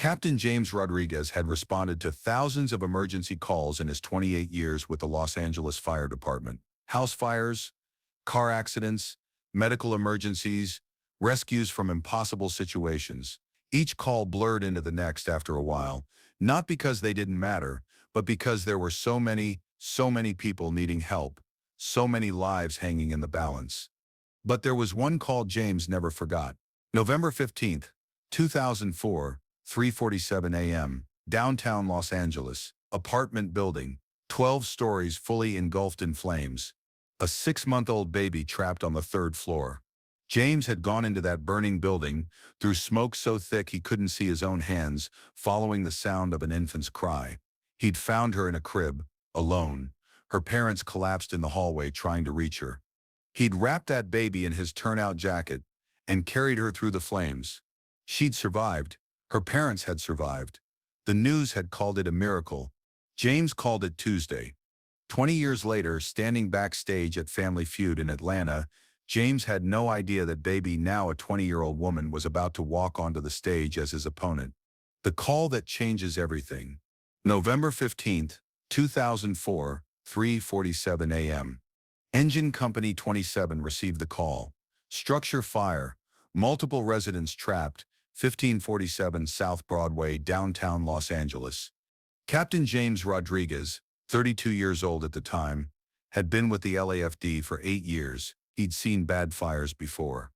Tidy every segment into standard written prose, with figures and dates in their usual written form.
Captain James Rodriguez had responded to thousands of emergency calls in his 28 years with the Los Angeles Fire Department. House fires, car accidents, medical emergencies, rescues from impossible situations. Each call blurred into the next after a while, not because they didn't matter, but because there were so many people needing help, so many lives hanging in the balance. But there was one call James never forgot. November 15th, 2004, 3:47 a.m., downtown Los Angeles, apartment building, 12 stories fully engulfed in flames. A 6-month-old baby trapped on the third floor. James had gone into that burning building, through smoke so thick he couldn't see his own hands, following the sound of an infant's cry. He'd found her in a crib, alone. Her parents collapsed in the hallway trying to reach her. He'd wrapped that baby in his turnout jacket and carried her through the flames. She'd survived. Her parents had survived. The news had called it a miracle. James called it Tuesday. 20 years later, standing backstage at Family Feud in Atlanta, James had no idea that baby, now a 20-year-old woman, was about to walk onto the stage as his opponent. The call that changes everything. November 15th, 2004, 3:47 a.m. Engine Company 27 received the call. Structure fire. Multiple residents trapped. 1547 South Broadway, downtown Los Angeles. Captain James Rodriguez, 32 years old at the time, had been with the LAFD for 8 years. He'd seen bad fires before.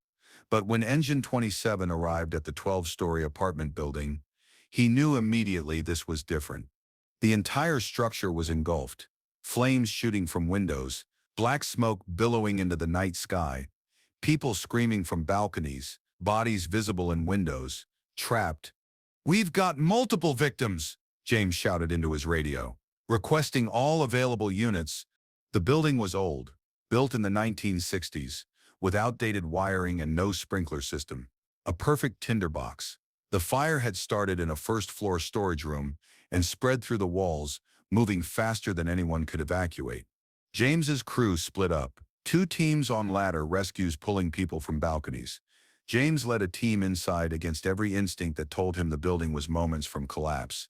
But when Engine 27 arrived at the 12-story apartment building, he knew immediately this was different. The entire structure was engulfed. Flames shooting from windows, black smoke billowing into the night sky, people screaming from balconies, bodies visible in windows, trapped. "We've got multiple victims," James shouted into his radio, requesting all available units. The building was old, built in the 1960s, with outdated wiring and no sprinkler system. A perfect tinderbox. The fire had started in a first-floor storage room and spread through the walls, moving faster than anyone could evacuate. James's crew split up. 2 teams on ladder rescues pulling people from balconies. James led a team inside against every instinct that told him the building was moments from collapse.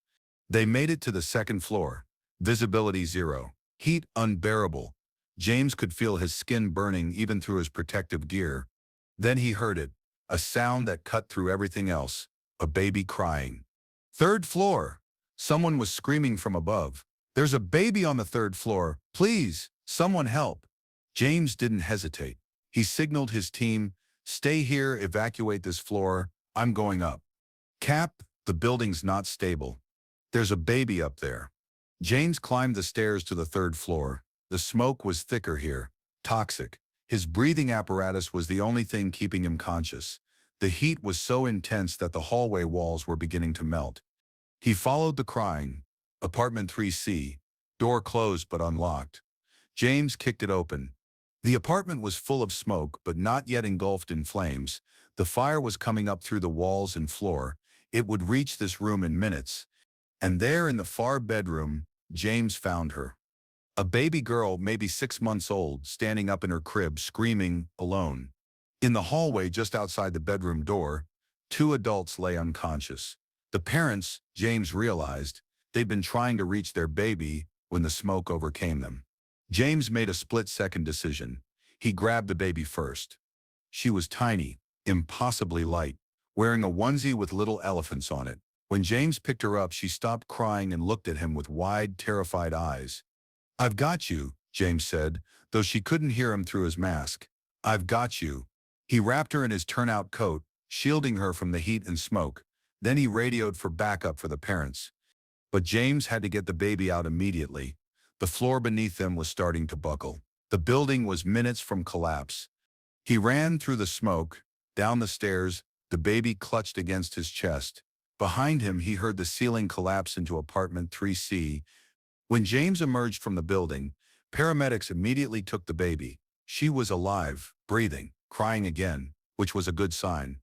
They made it to the 2nd floor. Visibility 0. Heat unbearable. James could feel his skin burning even through his protective gear. Then he heard it, a sound that cut through everything else, a baby crying. 3rd floor. Someone was screaming from above. "There's a baby on the 3rd floor. Please, someone help." James didn't hesitate. He signaled his team, "Stay here, evacuate this floor. I'm going up." "Cap, the building's not stable. There's a baby up there." James climbed the stairs to the 3rd floor. The smoke was thicker here, toxic. His breathing apparatus was the only thing keeping him conscious. The heat was so intense that the hallway walls were beginning to melt. He followed the crying. Apartment 3C. Door closed but unlocked. James kicked it open. The apartment was full of smoke, but not yet engulfed in flames. The fire was coming up through the walls and floor. It would reach this room in minutes. And there in the far bedroom, James found her. A baby girl, maybe 6 months old, standing up in her crib, screaming, alone. In the hallway just outside the bedroom door, 2 adults lay unconscious. The parents, James realized, they'd been trying to reach their baby when the smoke overcame them. James made a split-second decision. He grabbed the baby first. She was tiny, impossibly light, wearing a onesie with little elephants on it. When James picked her up, she stopped crying and looked at him with wide, terrified eyes. "I've got you," James said, though she couldn't hear him through his mask. "I've got you." He wrapped her in his turnout coat, shielding her from the heat and smoke. Then he radioed for backup for the parents. But James had to get the baby out immediately. The floor beneath them was starting to buckle. The building was minutes from collapse. He ran through the smoke, down the stairs, the baby clutched against his chest. Behind him, he heard the ceiling collapse into apartment 3C. When James emerged from the building, paramedics immediately took the baby. She was alive, breathing, crying again, which was a good sign.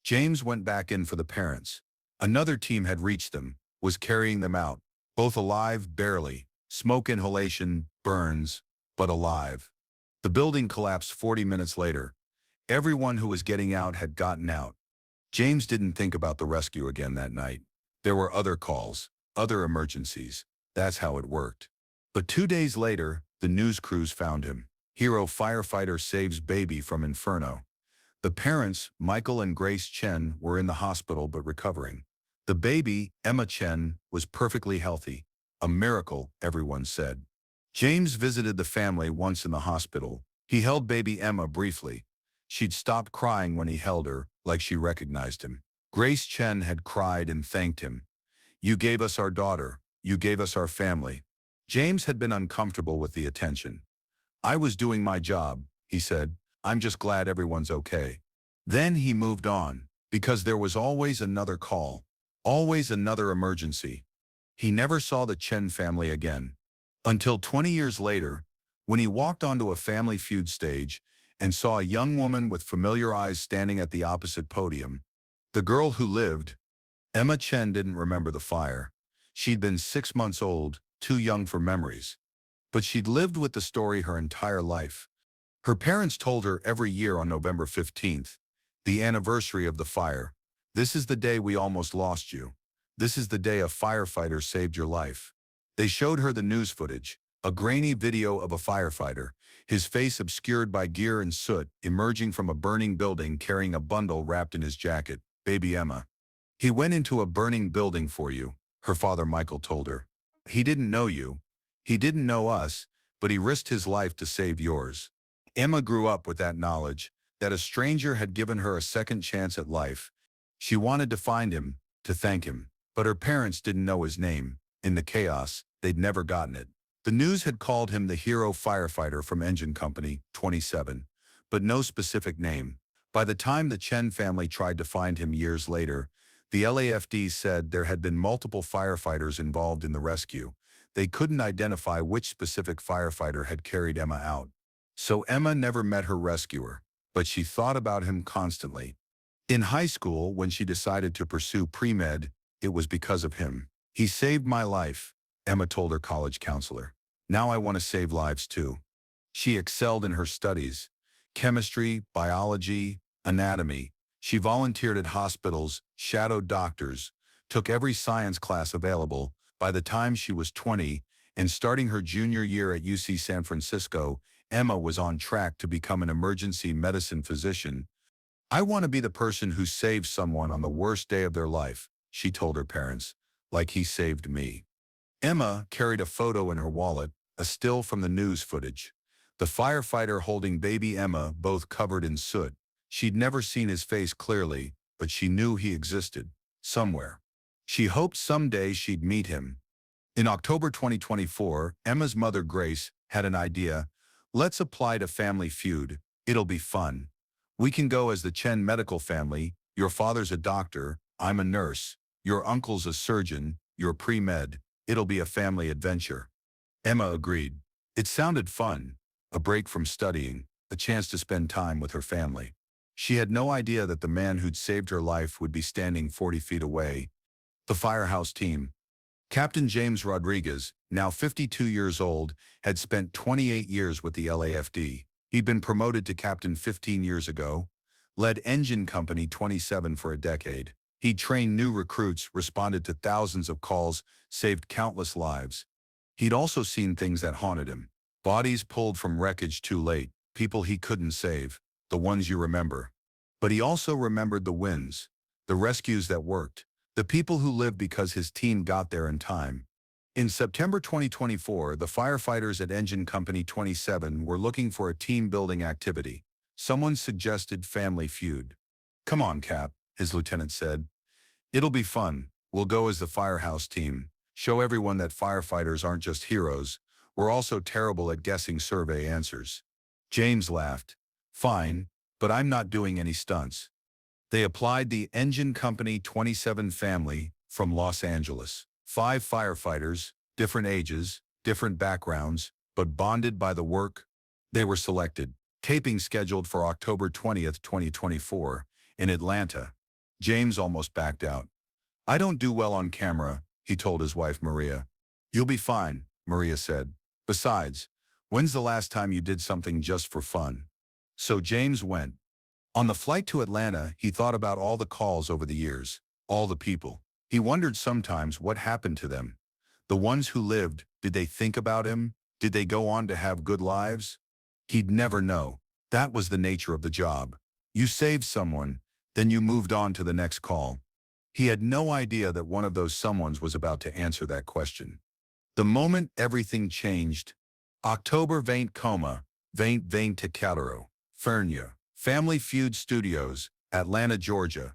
James went back in for the parents. Another team had reached them, was carrying them out, both alive, barely. Smoke inhalation, burns, but alive. The building collapsed 40 minutes later. Everyone who was getting out had gotten out. James didn't think about the rescue again that night. There were other calls, other emergencies. That's how it worked. But 2 days later, the news crews found him. Hero firefighter saves baby from inferno. The parents, Michael and Grace Chen, were in the hospital but recovering. The baby, Emma Chen, was perfectly healthy. A miracle, everyone said. James visited the family once in the hospital. He held baby Emma briefly. She'd stopped crying when he held her, like she recognized him. Grace Chen had cried and thanked him. "You gave us our daughter. You gave us our family." James had been uncomfortable with the attention. "I was doing my job," he said. "I'm just glad everyone's okay." Then he moved on, because there was always another call, always another emergency. He never saw the Chen family again. Until 20 years later, when he walked onto a Family Feud stage and saw a young woman with familiar eyes standing at the opposite podium. The girl who lived. Emma Chen didn't remember the fire. She'd been 6 months old, too young for memories. But she'd lived with the story her entire life. Her parents told her every year on November 15th, the anniversary of the fire, "This is the day we almost lost you. This is the day a firefighter saved your life." They showed her the news footage, a grainy video of a firefighter, his face obscured by gear and soot, emerging from a burning building carrying a bundle wrapped in his jacket. "Baby Emma. He went into a burning building for you," her father Michael told her. "He didn't know you. He didn't know us, but he risked his life to save yours." Emma grew up with that knowledge, that a stranger had given her a second chance at life. She wanted to find him, to thank him, but her parents didn't know his name. In the chaos, they'd never gotten it. The news had called him the hero firefighter from Engine Company 27, but no specific name. By the time the Chen family tried to find him years later, the LAFD said there had been multiple firefighters involved in the rescue. They couldn't identify which specific firefighter had carried Emma out. So Emma never met her rescuer, but she thought about him constantly. In high school, when she decided to pursue pre-med, it was because of him. "He saved my life," Emma told her college counselor. "Now I want to save lives too." She excelled in her studies, chemistry, biology, anatomy. She volunteered at hospitals, shadowed doctors, took every science class available. By the time she was 20 and starting her junior year at UC San Francisco, Emma was on track to become an emergency medicine physician. "I want to be the person who saves someone on the worst day of their life," she told her parents, "like he saved me." Emma carried a photo in her wallet, a still from the news footage. The firefighter holding baby Emma, both covered in soot. She'd never seen his face clearly, but she knew he existed, somewhere. She hoped someday she'd meet him. In October 2024, Emma's mother Grace had an idea. "Let's apply to Family Feud. It'll be fun. We can go as the Chen medical family. Your father's a doctor, I'm a nurse. Your uncle's a surgeon, you're pre-med. It'll be a family adventure." Emma agreed. It sounded fun. A break from studying, a chance to spend time with her family. She had no idea that the man who'd saved her life would be standing 40 feet away. The firehouse team. Captain James Rodriguez, now 52 years old, had spent 28 years with the LAFD. He'd been promoted to captain 15 years ago, led Engine Company 27 for a decade. He trained new recruits, responded to thousands of calls, saved countless lives. He'd also seen things that haunted him. Bodies pulled from wreckage too late, people he couldn't save, the ones you remember. But he also remembered the wins, the rescues that worked, the people who lived because his team got there in time. In September 2024, the firefighters at Engine Company 27 were looking for a team-building activity. Someone suggested Family Feud. "Come on, Cap," his lieutenant said. "It'll be fun. We'll go as the firehouse team. Show everyone that firefighters aren't just heroes. We're also terrible at guessing survey answers." James laughed. "Fine, but I'm not doing any stunts." They applied. The Engine Company 27 family from Los Angeles. 5 firefighters, different ages, different backgrounds, but bonded by the work. They were selected. Taping scheduled for October 20th, 2024, in Atlanta. James almost backed out. "I don't do well on camera," he told his wife Maria. "You'll be fine," Maria said. "Besides, when's the last time you did something just for fun?" So James went. On the flight to Atlanta, he thought about all the calls over the years, all the people. He wondered sometimes what happened to them. The ones who lived, did they think about him? Did they go on to have good lives? He'd never know. That was the nature of the job. You saved someone, then you moved on to the next call. He had no idea that one of those someones was about to answer that question. The moment everything changed, October 24, Fernia, Family Feud Studios, Atlanta, Georgia.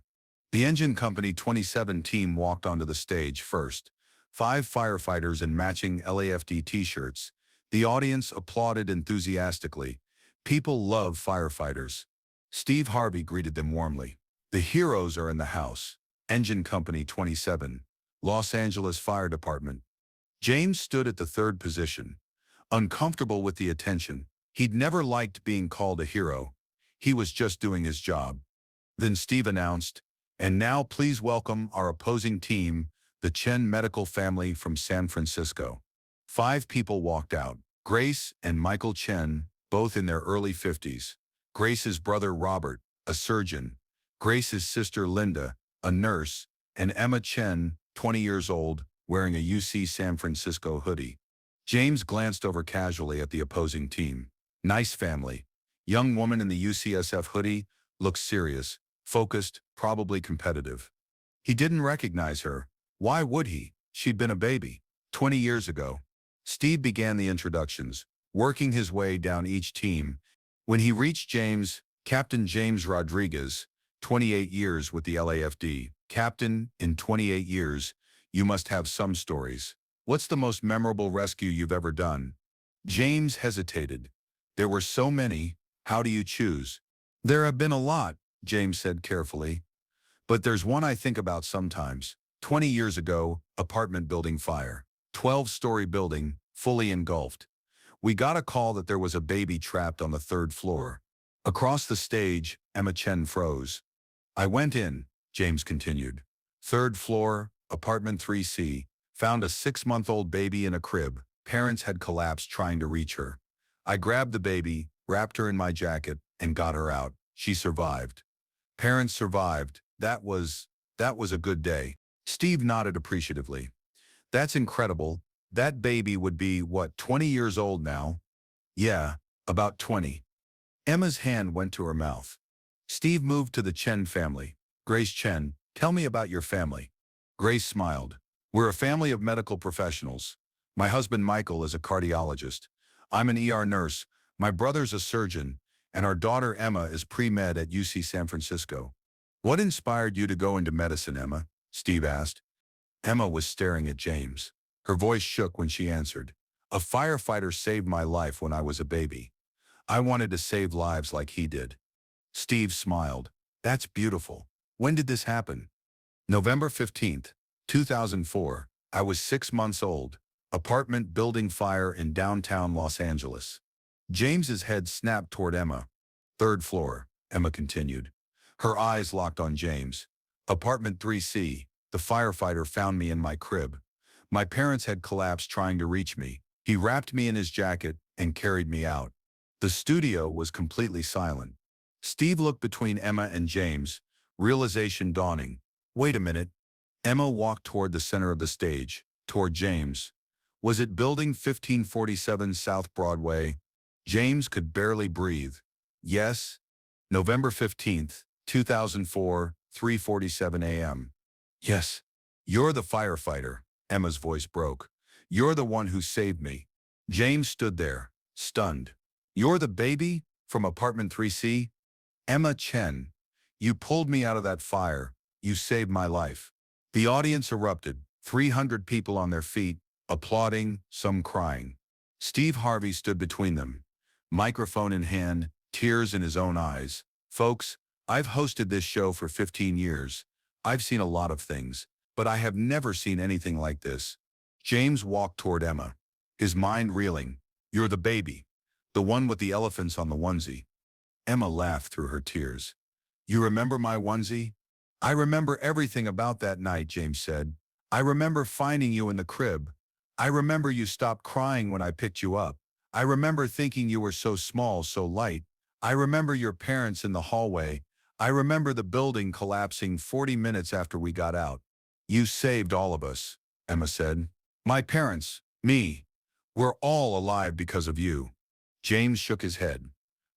The Engine Company 27 team walked onto the stage first. 5 firefighters in matching LAFD t-shirts. The audience applauded enthusiastically. People love firefighters. Steve Harvey greeted them warmly. The heroes are in the house. Engine Company 27, Los Angeles Fire Department. James stood at the third position, uncomfortable with the attention. He'd never liked being called a hero. He was just doing his job. Then Steve announced, "And now please welcome our opposing team, the Chen medical family from San Francisco." 5 people walked out. Grace and Michael Chen, both in their early 50s. Grace's brother Robert, a surgeon. Grace's sister Linda, a nurse. And Emma Chen, 20 years old, wearing a UC San Francisco hoodie. James glanced over casually at the opposing team. Nice family. Young woman in the UCSF hoodie looked serious, focused, probably competitive. He didn't recognize her. Why would he? She'd been a baby 20 years ago. Steve began the introductions, working his way down each team. When he reached James, Captain James Rodriguez, 28 years with the LAFD. Captain, in 28 years, you must have some stories. What's the most memorable rescue you've ever done? James hesitated. There were so many. How do you choose? There have been a lot, James said carefully. But there's one I think about sometimes. 20 years ago, apartment building fire. 12-story building, fully engulfed. We got a call that there was a baby trapped on the 3rd floor. Across the stage, Emma Chen froze. I went in, James continued. 3rd floor, apartment 3C, found a 6-month-old baby in a crib. Parents had collapsed trying to reach her. I grabbed the baby, wrapped her in my jacket, and got her out. She survived. Parents survived. That was a good day. Steve nodded appreciatively. That's incredible. That baby would be, what, 20 years old now? Yeah, about 20. Emma's hand went to her mouth. Steve moved to the Chen family. Grace Chen, tell me about your family. Grace smiled. We're a family of medical professionals. My husband Michael is a cardiologist. I'm an ER nurse. My brother's a surgeon. And our daughter Emma is pre-med at UC San Francisco. What inspired you to go into medicine, Emma? Steve asked. Emma was staring at James. Her voice shook when she answered. A firefighter saved my life when I was a baby. I wanted to save lives like he did. Steve smiled. That's beautiful. When did this happen? November 15th, 2004. I was 6 months old. Apartment building fire in downtown Los Angeles. James's head snapped toward Emma. 3rd floor, Emma continued. Her eyes locked on James. Apartment 3C. The firefighter found me in my crib. My parents had collapsed trying to reach me. He wrapped me in his jacket and carried me out. The studio was completely silent. Steve looked between Emma and James, realization dawning. Wait a minute. Emma walked toward the center of the stage, toward James. Was it building 1547 South Broadway? James could barely breathe. Yes. November 15th, 2004, 3:47 a.m. Yes. You're the firefighter. Emma's voice broke. You're the one who saved me. James stood there, stunned. You're the baby from apartment 3C? Emma Chen. You pulled me out of that fire. You saved my life. The audience erupted, 300 people on their feet, applauding, some crying. Steve Harvey stood between them, microphone in hand, tears in his own eyes. Folks, I've hosted this show for 15 years. I've seen a lot of things, but I have never seen anything like this. James walked toward Emma, his mind reeling. You're the baby, the one with the elephants on the onesie. Emma laughed through her tears. You remember my onesie? I remember everything about that night, James said. I remember finding you in the crib. I remember you stopped crying when I picked you up. I remember thinking you were so small, so light. I remember your parents in the hallway. I remember the building collapsing 40 minutes after we got out. You saved all of us, Emma said. My parents, me, we're all alive because of you. James shook his head.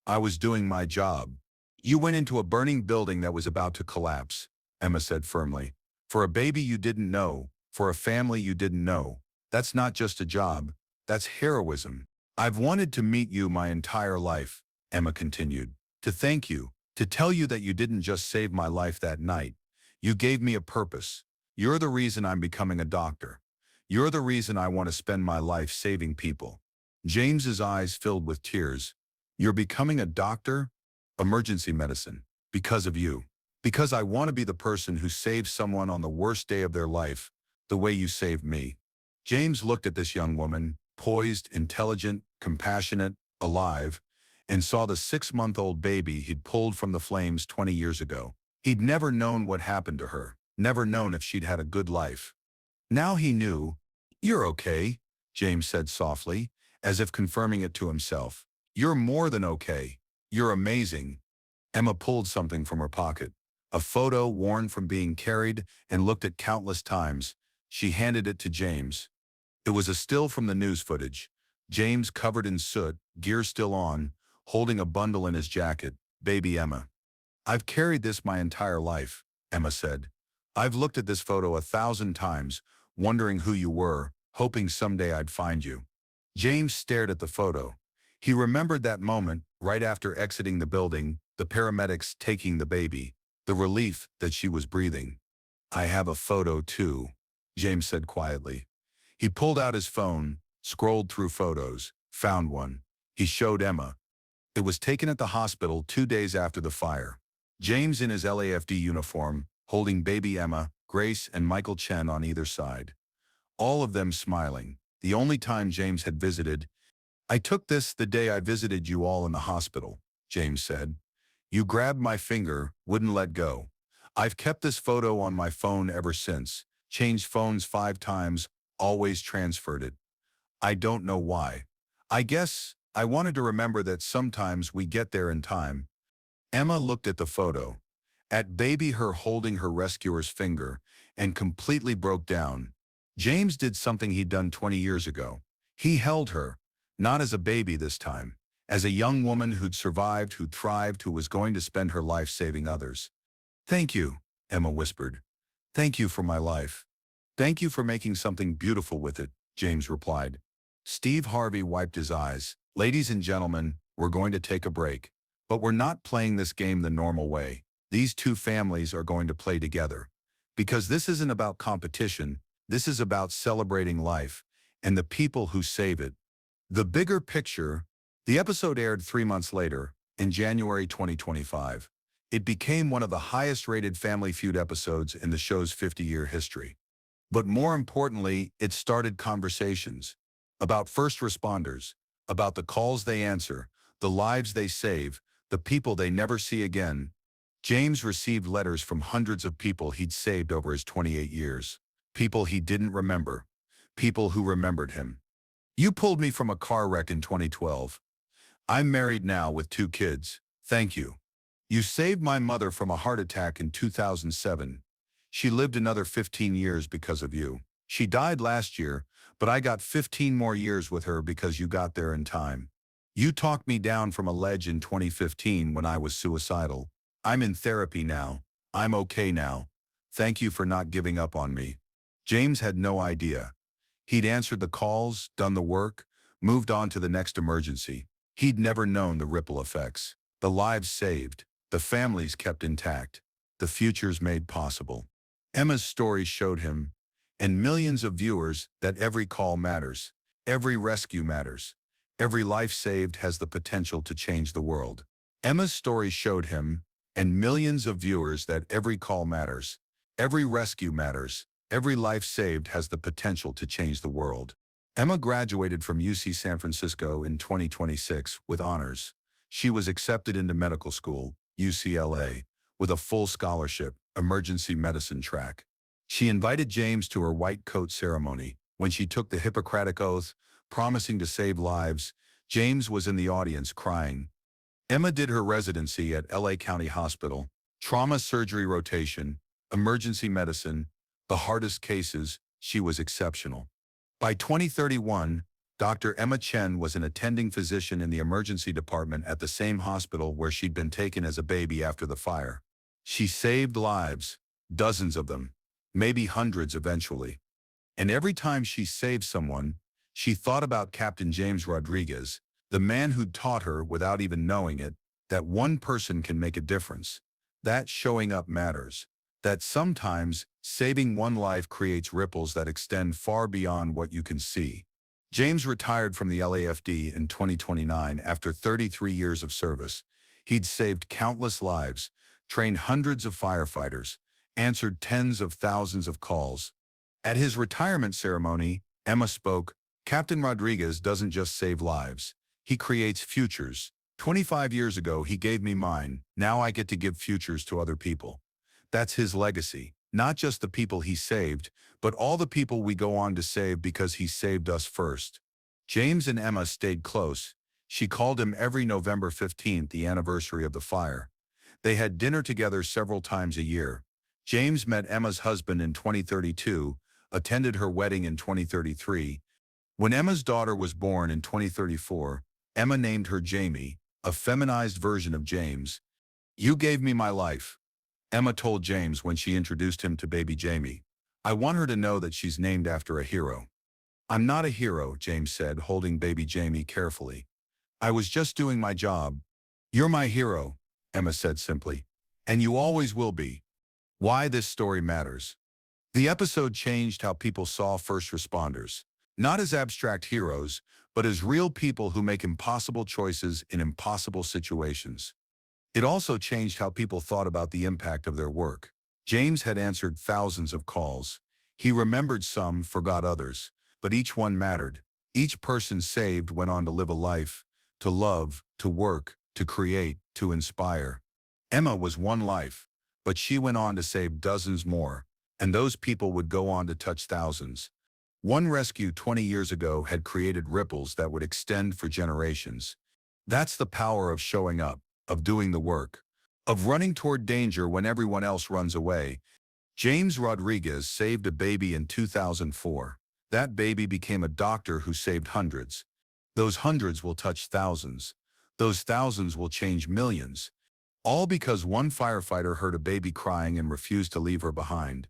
I was doing my job. You went into a burning building that was about to collapse, Emma said firmly. For a baby you didn't know, for a family you didn't know. That's not just a job, that's heroism. I've wanted to meet you my entire life, Emma continued. To thank you, to tell you that you didn't just save my life that night. You gave me a purpose. You're the reason I'm becoming a doctor. You're the reason I want to spend my life saving people. James's eyes filled with tears. You're becoming a doctor? Emergency medicine. Because of you. Because I want to be the person who saves someone on the worst day of their life, the way you saved me. James looked at this young woman, poised, intelligent, compassionate, alive, and saw the 6-month-old baby he'd pulled from the flames 20 years ago. He'd never known what happened to her, never known if she'd had a good life. Now he knew. You're okay, James said softly, as if confirming it to himself. You're more than okay. You're amazing. Emma pulled something from her pocket, a photo worn from being carried and looked at countless times. She handed it to James. It was a still from the news footage. James covered in soot, gear still on, holding a bundle in his jacket. Baby Emma. I've carried this my entire life, Emma said. I've looked at this photo 1,000 times, wondering who you were, hoping someday I'd find you. James stared at the photo. He remembered that moment, right after exiting the building, the paramedics taking the baby, the relief that she was breathing. I have a photo too, James said quietly. He pulled out his phone, scrolled through photos, found one. He showed Emma. It was taken at the hospital 2 days after the fire. James in his LAFD uniform, holding baby Emma, Grace, and Michael Chen on either side. All of them smiling. The only time James had visited. I took this the day I visited you all in the hospital, James said. You grabbed my finger, wouldn't let go. I've kept this photo on my phone ever since, changed phones 5 times, always transferred it. I don't know why. I guess I wanted to remember that sometimes we get there in time. Emma looked at the photo, at baby her holding her rescuer's finger, and completely broke down. James did something he'd done 20 years ago. He held her, not as a baby this time, as a young woman who'd survived, who'd thrived, who was going to spend her life saving others. Thank you, Emma whispered. Thank you for my life. Thank you for making something beautiful with it, James replied. Steve Harvey wiped his eyes. Ladies and gentlemen, we're going to take a break. But we're not playing this game the normal way. These two families are going to play together. Because this isn't about competition, this is about celebrating life and the people who save it. The bigger picture. The episode aired 3 months later, in January 2025. It became one of the highest-rated Family Feud episodes in the show's 50-year history. But more importantly, it started conversations about first responders, about the calls they answer, the lives they save, the people they never see again. James received letters from hundreds of people he'd saved over his 28 years. People he didn't remember. People who remembered him. You pulled me from a car wreck in 2012. I'm married now with 2 kids. Thank you. You saved my mother from a heart attack in 2007. She lived another 15 years because of you. She died last year, but I got 15 more years with her because you got there in time. You talked me down from a ledge in 2015 when I was suicidal. I'm in therapy now. I'm okay now. Thank you for not giving up on me. James had no idea. He'd answered the calls, done the work, moved on to the next emergency. He'd never known the ripple effects. The lives saved, the families kept intact, the futures made possible. Emma's story showed him, and millions of viewers, that every call matters, every rescue matters, every life saved has the potential to change the world. Emma's story showed him, and millions of viewers, that every call matters, every rescue matters, every life saved has the potential to change the world. Emma graduated from UC San Francisco in 2026 with honors. She was accepted into medical school, UCLA, with a full scholarship, emergency medicine track. She invited James to her white coat ceremony. When she took the Hippocratic Oath, promising to save lives, James was in the audience crying. Emma did her residency at LA County Hospital, trauma surgery rotation, emergency medicine, the hardest cases, she was exceptional. By 2031, Dr. Emma Chen was an attending physician in the emergency department at the same hospital where she'd been taken as a baby after the fire. She saved lives, dozens of them, maybe hundreds eventually. And every time she saved someone, she thought about Captain James Rodriguez, the man who'd taught her, without even knowing it, that one person can make a difference. That showing up matters. That sometimes saving one life creates ripples that extend far beyond what you can see. James retired from the LAFD in 2029 after 33 years of service. He'd saved countless lives, trained hundreds of firefighters, answered tens of thousands of calls. At his retirement ceremony, Emma spoke, "Captain Rodriguez doesn't just save lives. He creates futures. 25 years ago, he gave me mine. Now I get to give futures to other people." That's his legacy. Not just the people he saved, but all the people we go on to save because he saved us first. James and Emma stayed close. She called him every November 15th, the anniversary of the fire. They had dinner together several times a year. James met Emma's husband in 2032, attended her wedding in 2033. When Emma's daughter was born in 2034, Emma named her Jamie, a feminized version of James. "You gave me my life," Emma told James when she introduced him to baby Jamie. "I want her to know that she's named after a hero." "I'm not a hero," James said, holding baby Jamie carefully. "I was just doing my job." "You're my hero," Emma said simply. "And you always will be." Why this story matters. The episode changed how people saw first responders. Not as abstract heroes, but as real people who make impossible choices in impossible situations. It also changed how people thought about the impact of their work. James had answered thousands of calls. He remembered some, forgot others, but each one mattered. Each person saved went on to live a life, to love, to work, to create, to inspire. Emma was one life, but she went on to save dozens more, and those people would go on to touch thousands. One rescue 20 years ago had created ripples that would extend for generations. That's the power of showing up, of doing the work, of running toward danger when everyone else runs away. James Rodriguez saved a baby in 2004. That baby became a doctor who saved hundreds. Those hundreds will touch thousands. Those thousands will change millions. All because one firefighter heard a baby crying and refused to leave her behind.